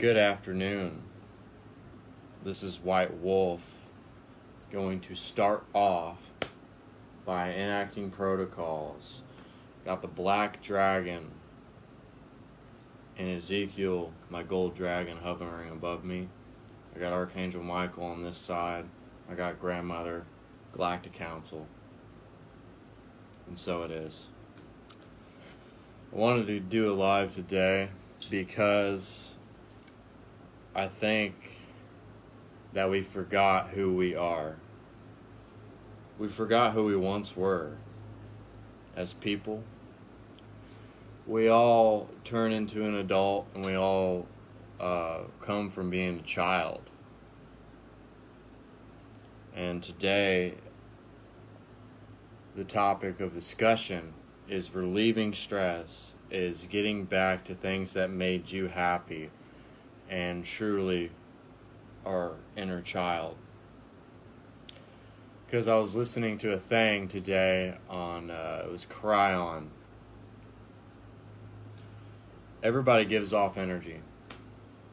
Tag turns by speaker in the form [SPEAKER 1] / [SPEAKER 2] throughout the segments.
[SPEAKER 1] Good afternoon. This is White Wolf going to start off by enacting protocols. Got the black dragon and Ezekiel, my gold dragon, hovering above me. I got Archangel Michael on this side. I got Grandmother, Galactic Council. And so it is. I wanted to do it live today because I think that we forgot who we are. We forgot who we once were as people. We all turn into an adult, and we all come from being a child. And today, the topic of discussion is relieving stress, is getting back to things that made you happy and truly our inner child. Because I was listening to a thing today on, it was Cryon. Everybody gives off energy.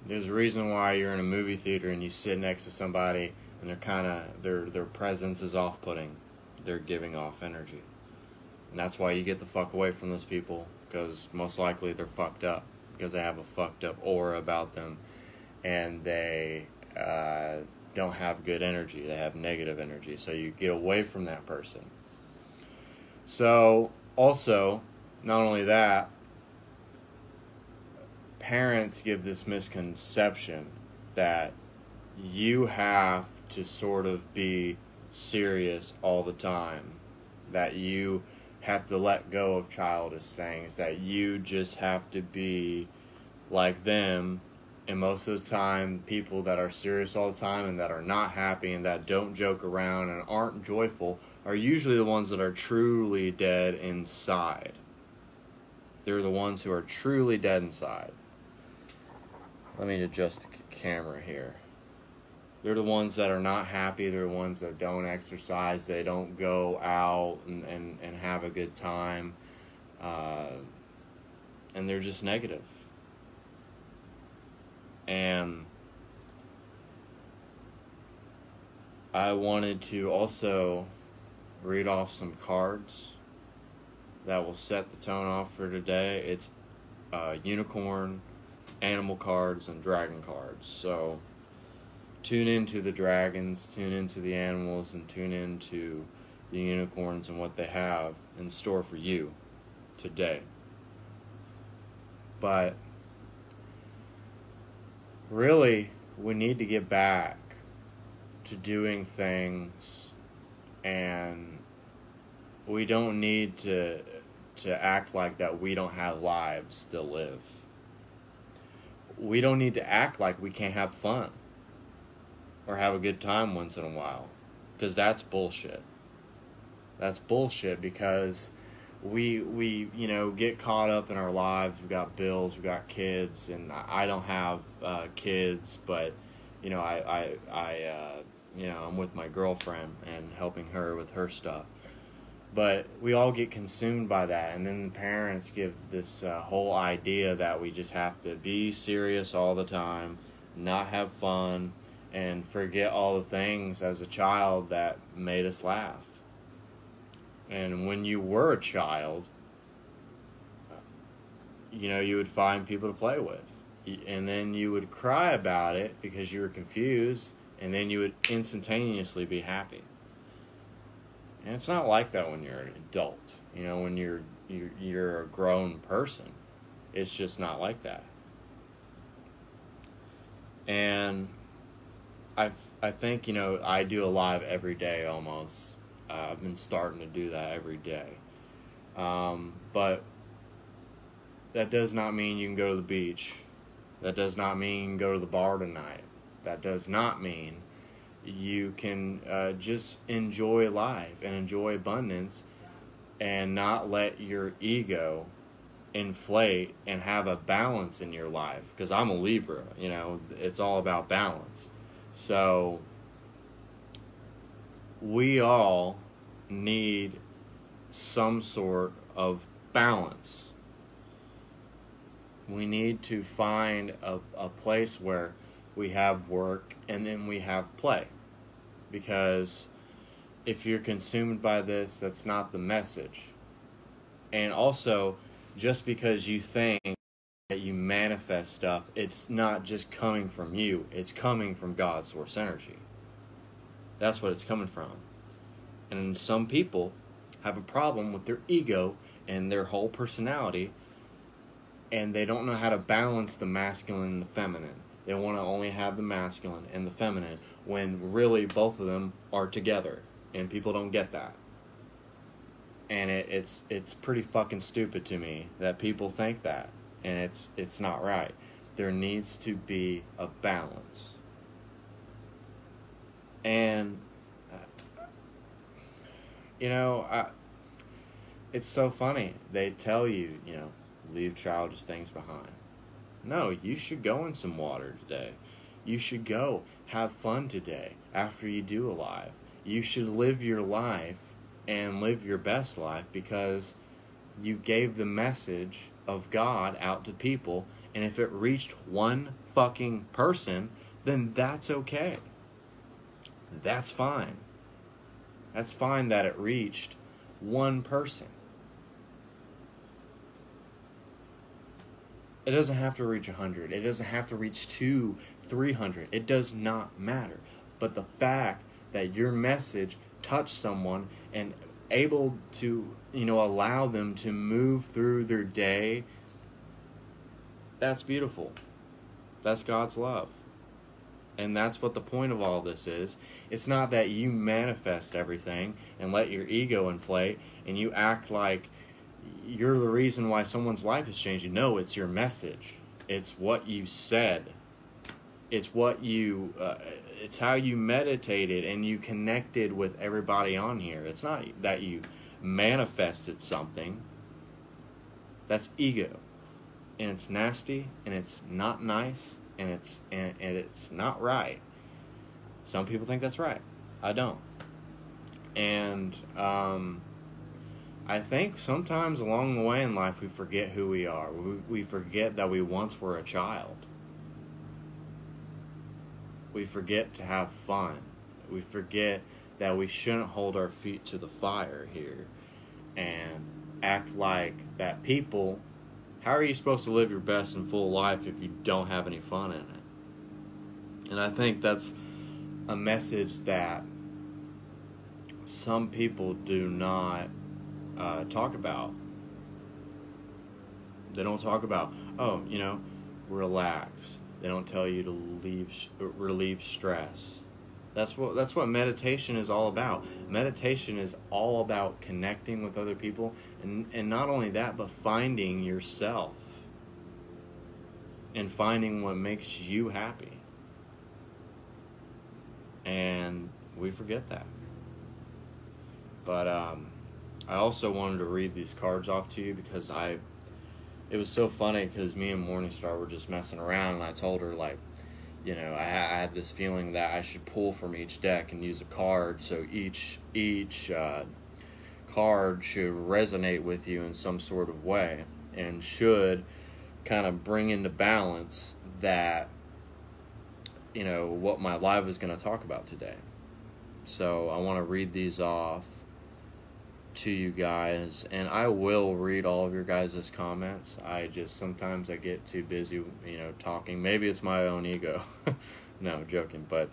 [SPEAKER 1] There's a reason why you're in a movie theater and you sit next to somebody and their presence is off-putting. They're giving off energy. And that's why you get the fuck away from those people, because most likely they're fucked up, because they have a fucked up aura about them, and they don't have good energy. They have negative energy, so you get away from that person. So, also, not only that, parents give this misconception that you have to sort of be serious all the time, that you have to let go of childish things, that you just have to be like them. And most of the time, people that are serious all the time and that are not happy and that don't joke around and aren't joyful are usually the ones that are truly dead inside. They're the ones who are truly dead inside. Let me adjust the camera here. They're the ones that are not happy. They're the ones that don't exercise. They don't go out and have a good time. And they're just negative. And I wanted to also read off some cards that will set the tone off for today. It's unicorn, animal cards, and dragon cards. So tune into the dragons, tune into the animals, and tune into the unicorns and what they have in store for you today. But really, we need to get back to doing things, and we don't need to act like that we don't have lives to live. We don't need to act like we can't have fun or have a good time once in a while, because that's bullshit. That's bullshit, because we get caught up in our lives. We've got bills, we've got kids, and I don't have kids, but I'm with my girlfriend and helping her with her stuff. But we all get consumed by that, and then the parents give this whole idea that we just have to be serious all the time, not have fun, and forget all the things as a child that made us laugh. And when you were a child, you would find people to play with. And then you would cry about it because you were confused, and then you would instantaneously be happy. And it's not like that when you're an adult. When you're a grown person, it's just not like that. And I think, I do a live every day almost. I've been starting to do that every day. But that does not mean you can go to the beach. That does not mean you can go to the bar tonight. That does not mean you can just enjoy life and enjoy abundance and not let your ego inflate and have a balance in your life. Because I'm a Libra, it's all about balance. So we all need some sort of balance. we need to find a place where we have work and then we have play. Because if you're consumed by this, that's not the message. And also, just because you think that you manifest stuff, it's not just coming from you, it's coming from God's source energy. That's what it's coming from. And some people have a problem with their ego and their whole personality, and they don't know how to balance the masculine and the feminine. They want to only have the masculine and the feminine, when really both of them are together, and people don't get that. And it's pretty fucking stupid to me that people think that, and it's not right. There needs to be a balance. And it's so funny. They tell you, leave childish things behind. No, you should go in some water today. You should go have fun today after you do alive. You should live your life and live your best life, because you gave the message of God out to people, and if it reached one fucking person, then that's okay. That's fine. That's fine that it reached one person. It doesn't have to reach 100. It doesn't have to reach 200, 300. It does not matter. But the fact that your message touched someone and able to, allow them to move through their day, that's beautiful. That's God's love. And that's what the point of all this is. It's not that you manifest everything and let your ego inflate and you act like you're the reason why someone's life is changing. No, it's your message. It's what you said. It's what you, it's how you meditated and you connected with everybody on here. It's not that you manifested something. That's ego. And it's nasty, and it's not nice, and it's not right. Some people think that's right. I don't. And I think sometimes along the way in life we forget who we are. We forget that we once were a child. We forget to have fun. We forget that we shouldn't hold our feet to the fire here and act like that people. How are you supposed to live your best and full life if you don't have any fun in it? And I think that's a message that some people do not talk about. They don't talk about, relax. They don't tell you to relieve stress. That's what meditation is all about. Meditation is all about connecting with other people, and not only that, but finding yourself and finding what makes you happy. And we forget that. But I also wanted to read these cards off to you because it was so funny because me and MorningStar were just messing around, and I told her, I had this feeling that I should pull from each deck and use a card, so each card should resonate with you in some sort of way and should kind of bring into balance that, what my live is going to talk about today. So I want to read these off to you guys, and I will read all of your guys' comments. Sometimes I get too busy, talking. Maybe it's my own ego. No, joking, but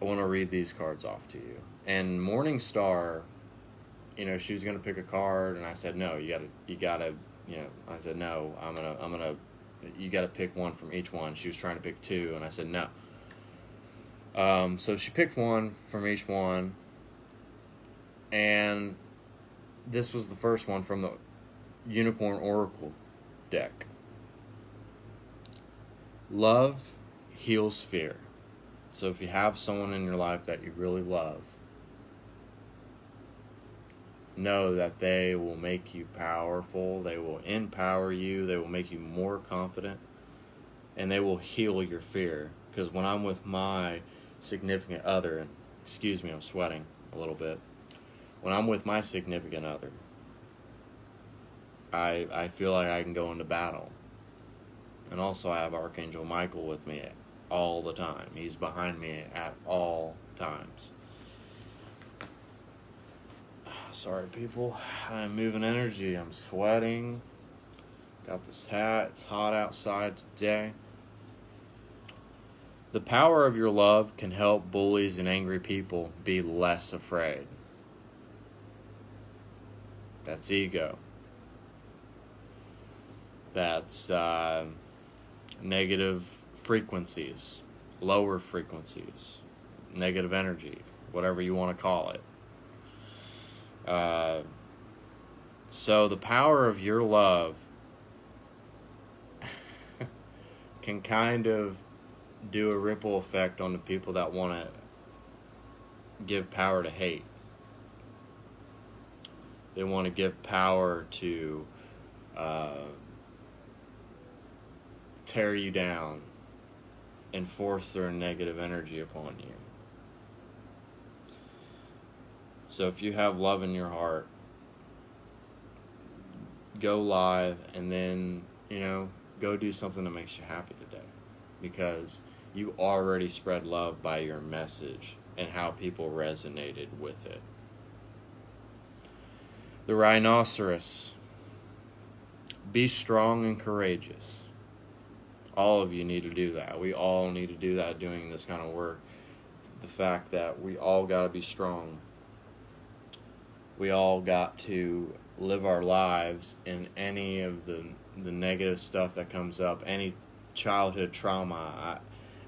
[SPEAKER 1] I want to read these cards off to you. And MorningStar, she was going to pick a card, and I said, no, you gotta, I said, no, you gotta pick one from each one. She was trying to pick two, and I said, no. So she picked one from each one, and this was the first one from the Unicorn Oracle deck. Love heals fear. So if you have someone in your life that you really love, know that they will make you powerful, they will empower you, they will make you more confident, and they will heal your fear. Because when I'm with my significant other, and excuse me, I'm sweating a little bit. When I'm with my significant other, I feel like I can go into battle. And also I have Archangel Michael with me all the time. He's behind me at all times. Sorry, people. I'm moving energy. I'm sweating. Got this hat. It's hot outside today. The power of your love can help bullies and angry people be less afraid. That's ego. That's negative frequencies, lower frequencies, negative energy, whatever you want to call it. So the power of your love can kind of do a ripple effect on the people that want to give power to hate. They want to give power to tear you down and force their negative energy upon you. So if you have love in your heart, go live and then, go do something that makes you happy today. Because you already spread love by your message and how people resonated with it. The rhinoceros. Be strong and courageous. All of you need to do that. We all need to do that doing this kind of work. The fact that we all got to be strong. We all got to live our lives in any of the negative stuff that comes up, any childhood trauma.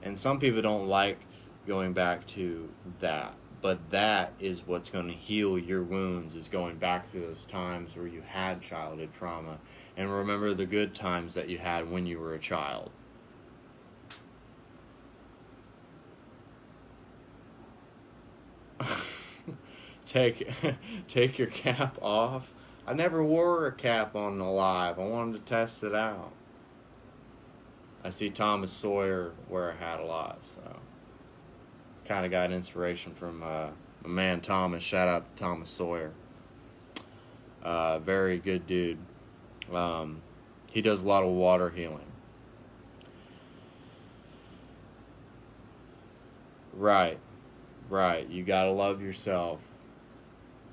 [SPEAKER 1] And some people don't like going back to that. But that is what's going to heal your wounds, is going back to those times where you had childhood trauma. And remember the good times that you had when you were a child. Take your cap off. I never wore a cap on the live. I wanted to test it out. I see Thomas Sawyer wear a hat a lot, so kind of got inspiration from my man Thomas. Shout out to Thomas Sawyer. Very good dude. He does a lot of water healing. Right. You gotta love yourself.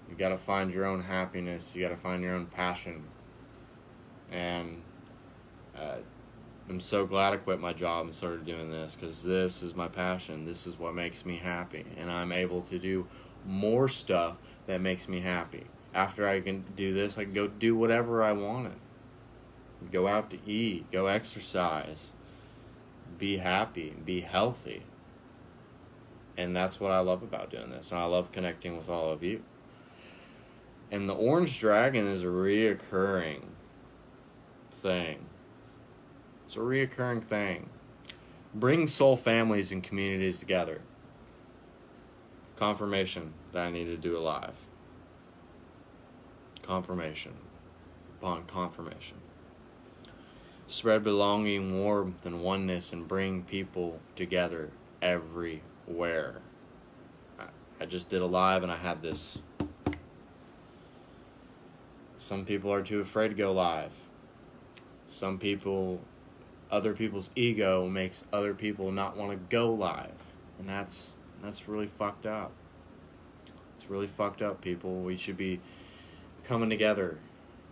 [SPEAKER 1] You gotta find your own happiness. You gotta find your own passion. And I'm so glad I quit my job and started doing this, because this is my passion. This is what makes me happy. And I'm able to do more stuff that makes me happy. After I can do this, I can go do whatever I wanted. Go out to eat, go exercise, be happy, be healthy. And that's what I love about doing this. And I love connecting with all of you. And the orange dragon is a reoccurring thing. It's a reoccurring thing. Bring soul families and communities together. Confirmation that I need to do it live. Confirmation upon confirmation. Spread belonging, warmth, and oneness, and bring people together everywhere. I just did a live and I had this. Some people are too afraid to go live. Some people, other people's ego makes other people not want to go live. And that's really fucked up. It's really fucked up, people. We should be coming together.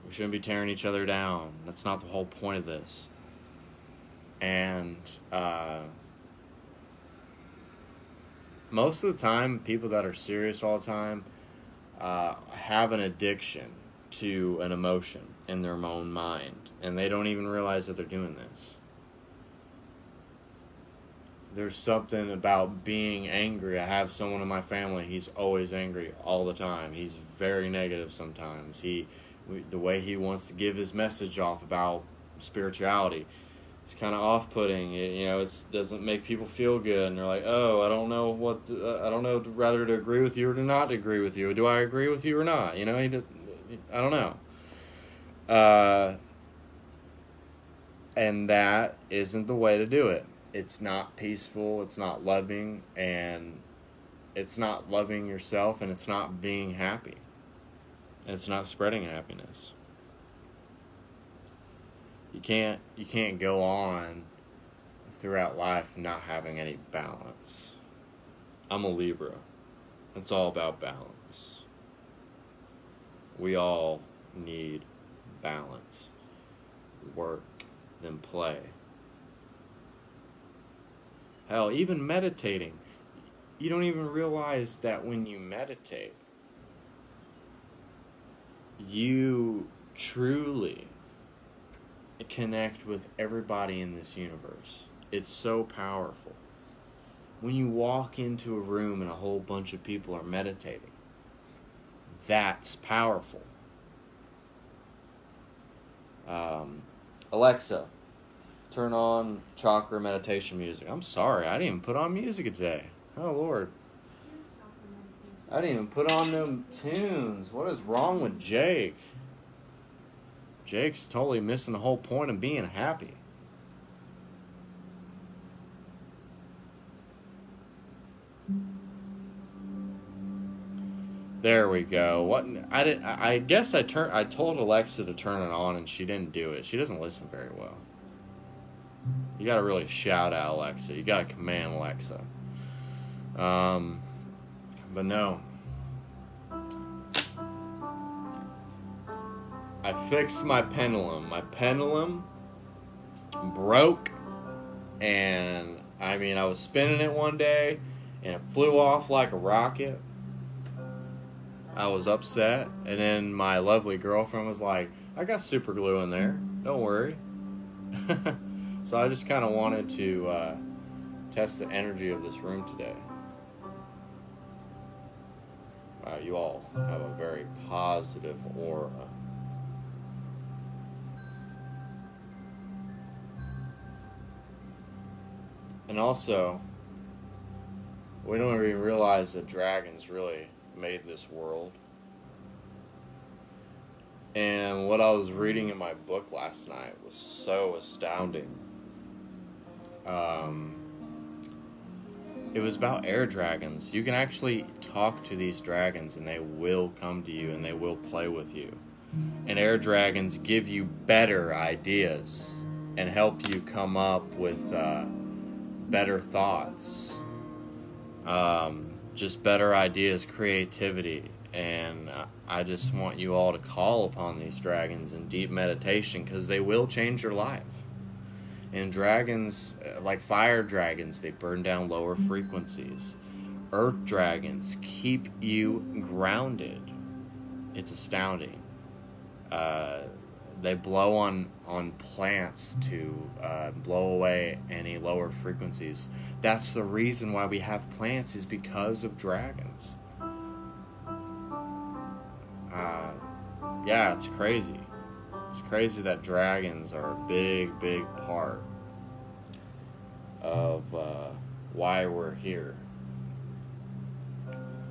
[SPEAKER 1] We shouldn't be tearing each other down. That's not the whole point of this. And most of the time, people that are serious all the time have an addiction to an emotion in their own mind. And they don't even realize that they're doing this. There's something about being angry. I have someone in my family, he's always angry all the time. He's very negative sometimes. The way he wants to give his message off about spirituality, it's kind of off-putting. It doesn't make people feel good, and they're like, "Oh, I don't know I don't know whether to agree with you or to not agree with you. Do I agree with you or not?" I don't know. And that isn't the way to do it. It's not peaceful. It's not loving, and it's not loving yourself, and it's not being happy. It's not spreading happiness. You can't go on throughout life not having any balance. I'm a Libra. It's all about balance. We all need balance. Work, then play. Hell, even meditating. You don't even realize that when you meditate, you truly connect with everybody in this universe. It's so powerful. When you walk into a room and a whole bunch of people are meditating, that's powerful. Alexa, turn on chakra meditation music. I'm sorry, I didn't even put on music today. Oh, Lord. I didn't even put on them tunes. What is wrong with Jake? Jake's totally missing the whole point of being happy. There we go. What I guess I told Alexa to turn it on and she didn't do it. She doesn't listen very well. You gotta really shout out Alexa. You gotta command Alexa. But no. I fixed my pendulum. My pendulum broke, and I was spinning it one day and it flew off like a rocket. I was upset, and then my lovely girlfriend was like, I got super glue in there, don't worry. So I just kind of wanted to test the energy of this room today. You all have a very positive aura. And also, we don't even realize that dragons really made this world. And what I was reading in my book last night was so astounding. It was about air dragons. You can actually talk to these dragons and they will come to you and they will play with you. And air dragons give you better ideas and help you come up with better thoughts. Just better ideas, creativity. And I just want you all to call upon these dragons in deep meditation because they will change your life. And dragons, like fire dragons, they burn down lower frequencies. Earth dragons keep you grounded. It's astounding. They blow on plants to blow away any lower frequencies. That's the reason why we have plants, is because of dragons. Yeah, it's crazy. It's crazy that dragons are a big, big part of why we're here.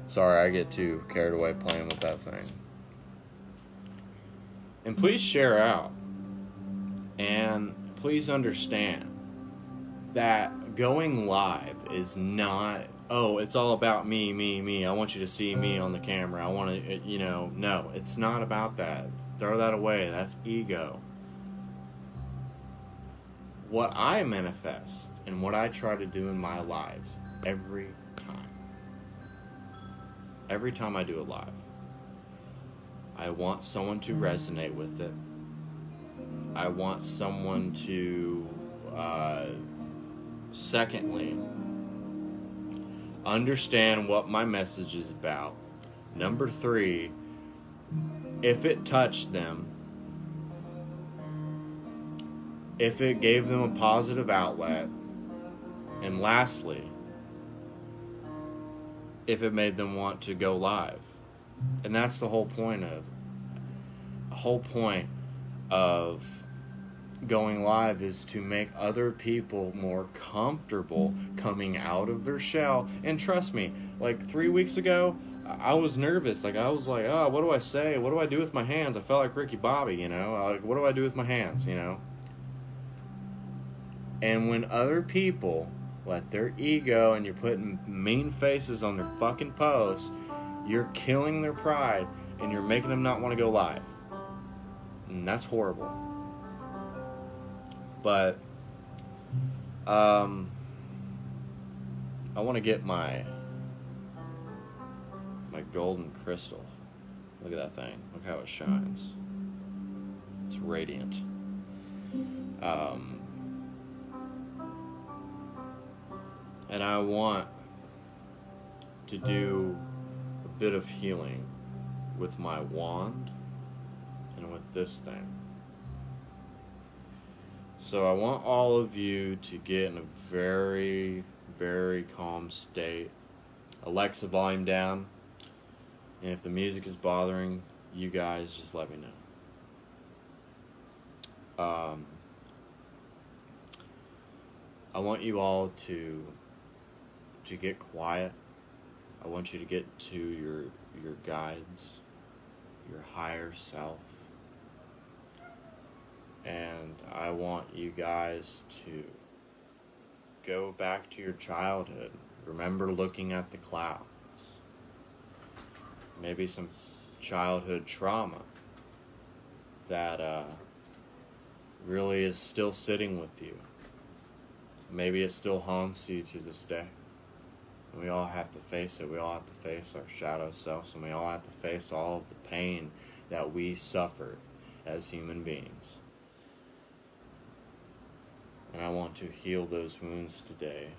[SPEAKER 1] Sorry, I get too carried away playing with that thing. And please share out. And please understand that going live is not, oh, it's all about me, me, me. I want you to see me on the camera. I want to, no, it's not about that. Throw that away. That's ego. What I manifest and what I try to do in my lives every time I do it live, I want someone to resonate with it. I want someone to, secondly, understand what my message is about. Number 3, if it touched them, if it gave them a positive outlet, and lastly, if it made them want to go live. And that's the whole point of going live, is to make other people more comfortable coming out of their shell. And trust me, like 3 weeks ago, I was nervous. Like, I was like, oh, what do I say? What do I do with my hands? I felt like Ricky Bobby, Like, what do I do with my hands, And when other people let their ego, and you're putting mean faces on their fucking posts, you're killing their pride, and you're making them not want to go live. And that's horrible. But I want to get my golden crystal. Look at that thing. Look how it shines. It's radiant. And I want to do a bit of healing with my wand and with this thing. So I want all of you to get in a very, very calm state. Alexa, volume down. And if the music is bothering you guys, just let me know. I want you all to get quiet. I want you to get to your guides, your higher self. And I want you guys to go back to your childhood. Remember looking at the clouds. Maybe some childhood trauma that really is still sitting with you. Maybe it still haunts you to this day. And we all have to face it. We all have to face our shadow selves, and we all have to face all of the pain that we suffered as human beings. And I want to heal those wounds today.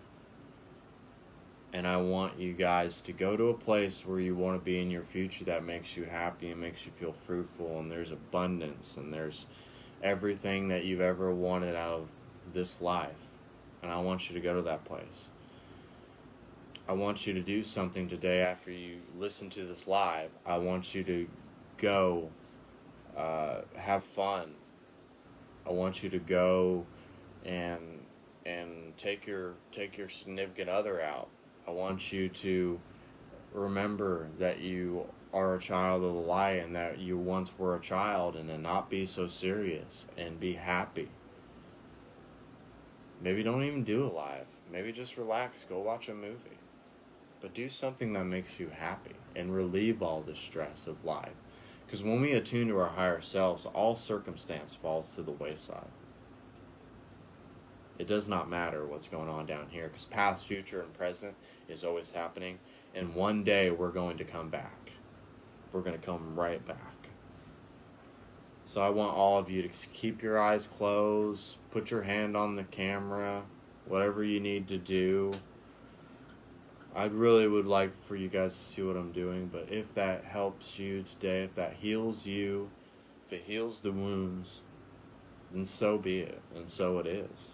[SPEAKER 1] And I want you guys to go to a place where you want to be in your future that makes you happy and makes you feel fruitful, and there's abundance, and there's everything that you've ever wanted out of this life. And I want you to go to that place. I want you to do something today after you listen to this live. I want you to go have fun. I want you to go and take your significant other out. I want you to remember that you are a child of the light, and that you once were a child, and to not be so serious and be happy. Maybe don't even do it live. Maybe just relax, go watch a movie. But do something that makes you happy and relieve all the stress of life. Because when we attune to our higher selves, all circumstance falls to the wayside. It does not matter what's going on down here, because past, future, and present is always happening. And one day we're going to come back. We're going to come right back. So I want all of you to keep your eyes closed, put your hand on the camera, whatever you need to do. I really would like for you guys to see what I'm doing, but if that helps you today, if that heals you, if it heals the wounds, then so be it, and so it is.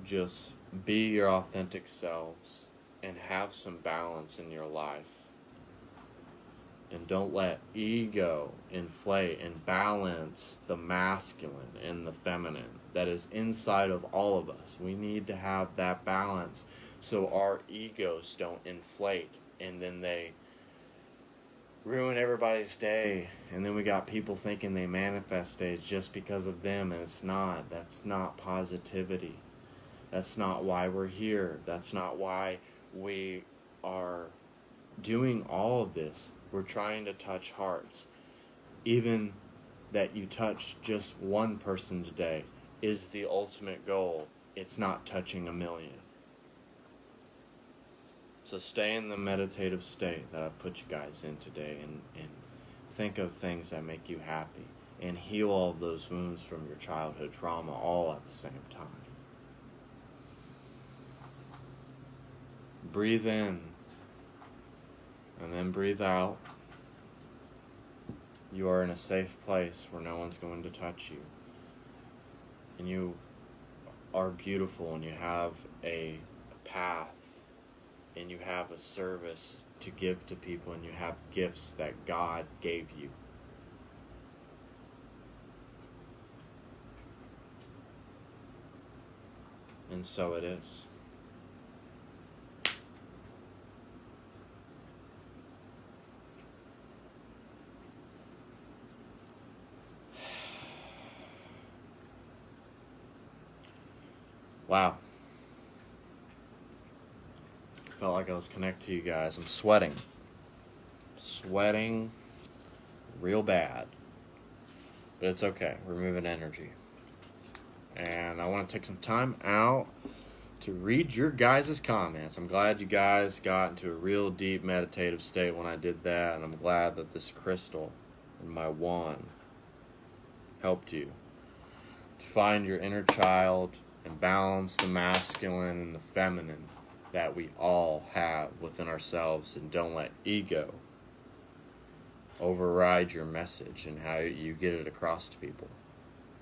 [SPEAKER 1] Just be your authentic selves and have some balance in your life. And don't let ego inflate and balance the masculine and the feminine that is inside of all of us. We need to have that balance so our egos don't inflate and then they ruin everybody's day. And then we got people thinking they manifest stage just because of them, and it's not. That's not positivity. That's not why we're here. That's not why we are doing all of this. We're trying to touch hearts. Even that you touch just one person today is the ultimate goal. It's not touching 1 million. So stay in the meditative state that I've put you guys in today, and think of things that make you happy, and heal all of those wounds from your childhood trauma all at the same time. Breathe in and then breathe out. You are in a safe place where no one's going to touch you. And you are beautiful, and you have a path, and you have a service to give to people, and you have gifts that God gave you. And so it is. Wow. Felt like I was connected to you guys. I'm sweating. Sweating real bad. But it's okay. We're moving energy. And I want to take some time out to read your guys' comments. I'm glad you guys got into a real deep meditative state when I did that, and I'm glad that this crystal and my wand helped you to find your inner child and balance the masculine and the feminine that we all have within ourselves, and don't let ego override your message and how you get it across to people,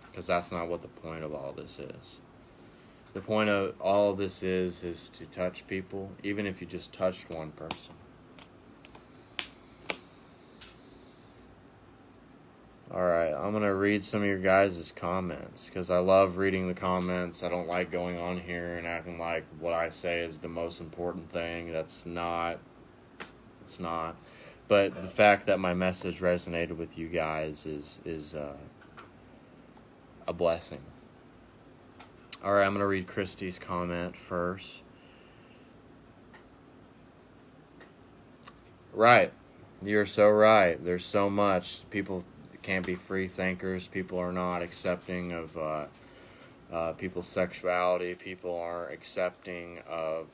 [SPEAKER 1] because that's not what the point of all this is. The point of all of this is to touch people, even if you just touched one person. Alright, I'm going to read some of your guys' comments, because I love reading the comments. I don't like going on here and acting like what I say is the most important thing. It's not. But the fact that my message resonated with you guys is a blessing. Alright, I'm going to read Christy's comment first. Right. You're so right. There's so much. People can't be free thinkers. People are not accepting of people's sexuality. People aren't accepting of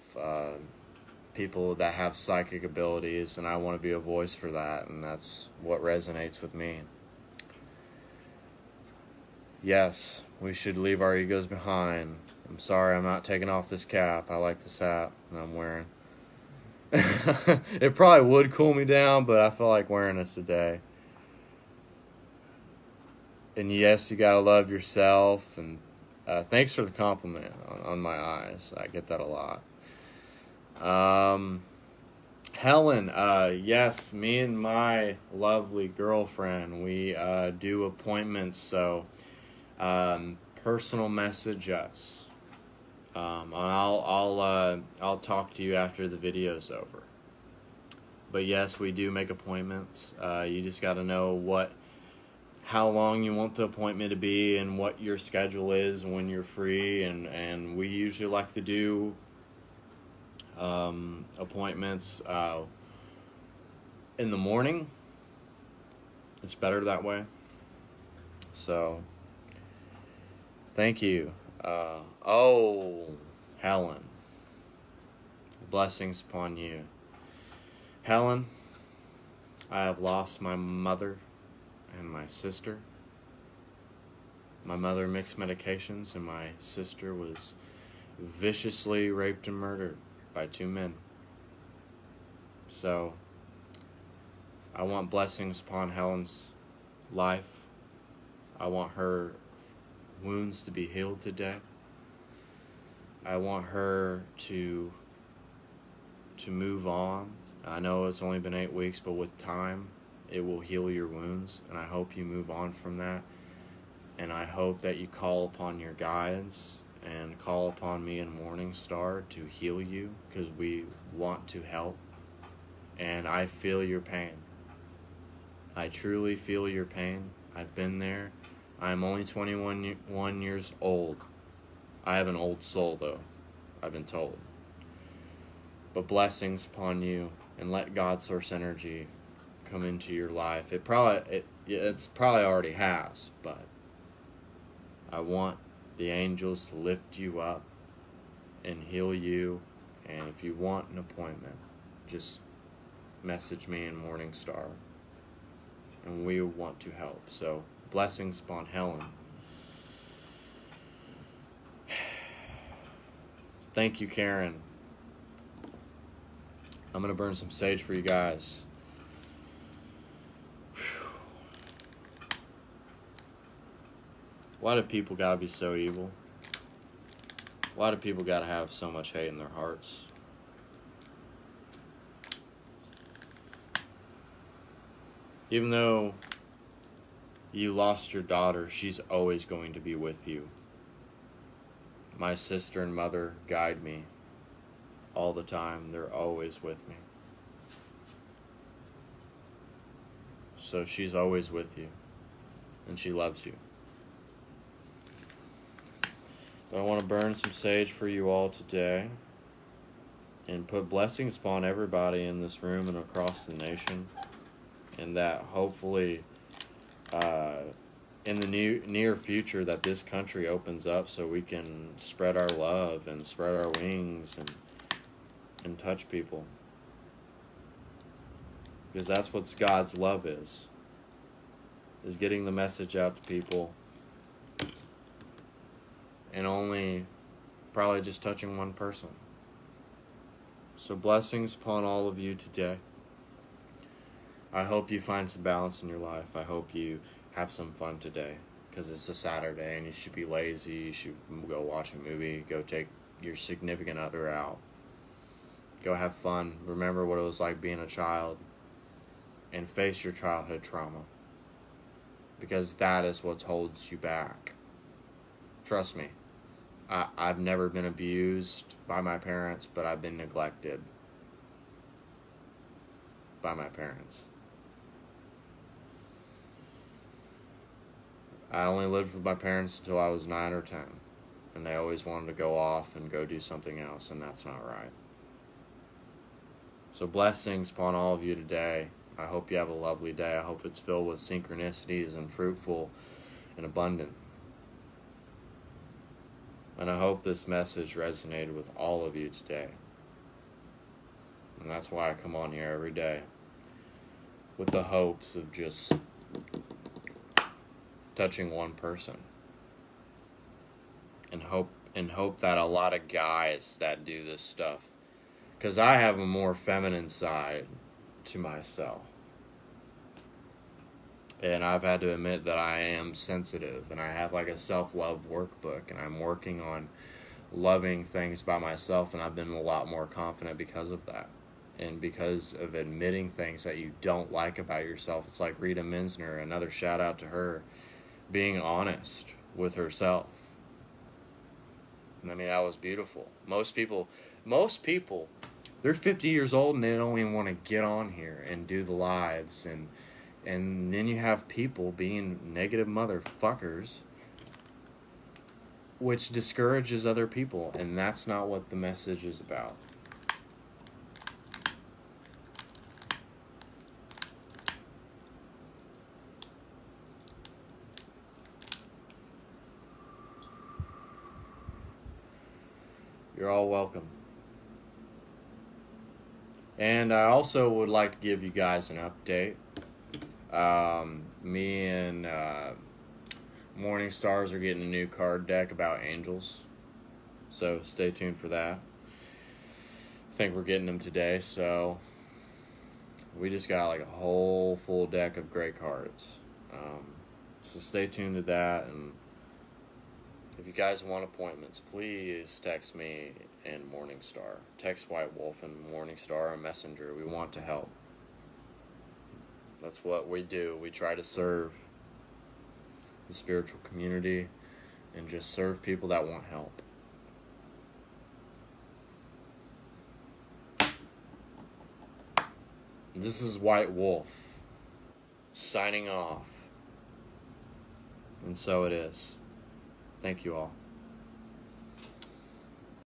[SPEAKER 1] people that have psychic abilities, and I want to be a voice for that, and that's what resonates with me. Yes, we should leave our egos behind. I'm sorry I'm not taking off this cap. I like this hat that I'm wearing. It probably would cool me down, but I feel like wearing this today. And yes, you gotta love yourself, and thanks for the compliment on my eyes. I get that a lot. Helen, yes, me and my lovely girlfriend, we do appointments, so personal message us. I'll talk to you after the video's over. But yes, we do make appointments. You just got to know how long you want the appointment to be and what your schedule is and when you're free. And we usually like to do appointments in the morning. It's better that way. So, thank you. Helen. Blessings upon you. Helen, I have lost my mother and my sister. My mother mixed medications, and my sister was viciously raped and murdered by 2 men. So, I want blessings upon Helen's life. I want her wounds to be healed today. I want her to move on. I know it's only been 8 weeks, but with time, it will heal your wounds, and I hope you move on from that. And I hope that you call upon your guides and call upon me and MorningStar to heal you, because we want to help. And I feel your pain. I truly feel your pain. I've been there. I'm only 21 years old. I have an old soul, though, I've been told. But blessings upon you, and let God's source energy come into your life. It's probably already has, but I want the angels to lift you up and heal you. And if you want an appointment, just message me in MorningStar, and we want to help. So, blessings upon Helen. Thank you, Karen. I'm going to burn some sage for you guys. Why do people got to be so evil? Why do people got to have so much hate in their hearts? Even though you lost your daughter, she's always going to be with you. My sister and mother guide me all the time. They're always with me. So she's always with you, and she loves you. But I want to burn some sage for you all today, and put blessings upon everybody in this room and across the nation, and that hopefully in the near future that this country opens up so we can spread our love and spread our wings and touch people. Because that's what God's love is getting the message out to people and only probably just touching one person. So blessings upon all of you today. I hope you find some balance in your life. I hope you have some fun today, because it's a Saturday and you should be lazy. You should go watch a movie, go take your significant other out, go have fun, remember what it was like being a child, and face your childhood trauma, because that is what holds you back. Trust me, I've never been abused by my parents, but I've been neglected by my parents. I only lived with my parents until I was 9 or 10, and they always wanted to go off and go do something else, and that's not right. So blessings upon all of you today. I hope you have a lovely day. I hope it's filled with synchronicities and fruitful and abundant. And I hope this message resonated with all of you today. And that's why I come on here every day, with the hopes of just touching one person, and hope that a lot of guys that do this stuff, because I have a more feminine side to myself, and I've had to admit that I am sensitive, and I have like a self-love workbook, and I'm working on loving things by myself, and I've been a lot more confident because of that, and because of admitting things that you don't like about yourself. It's like Rita Minsner, another shout out to her, being honest with herself. I mean, that was beautiful. Most people, they're 50 years old and they don't even want to get on here and do the lives. And then you have people being negative motherfuckers, which discourages other people. And that's not what the message is about. You're all welcome. And I also would like to give you guys an update. Me and MorningStars are getting a new card deck about angels. So stay tuned for that. I think we're getting them today. So we just got like a whole full deck of great cards. So stay tuned to that. And if you guys want appointments, please text me and MorningStar. Text White Wolf and MorningStar and Messenger. We want to help. That's what we do. We try to serve the spiritual community and just serve people that want help. This is White Wolf signing off. And so it is. Thank you all.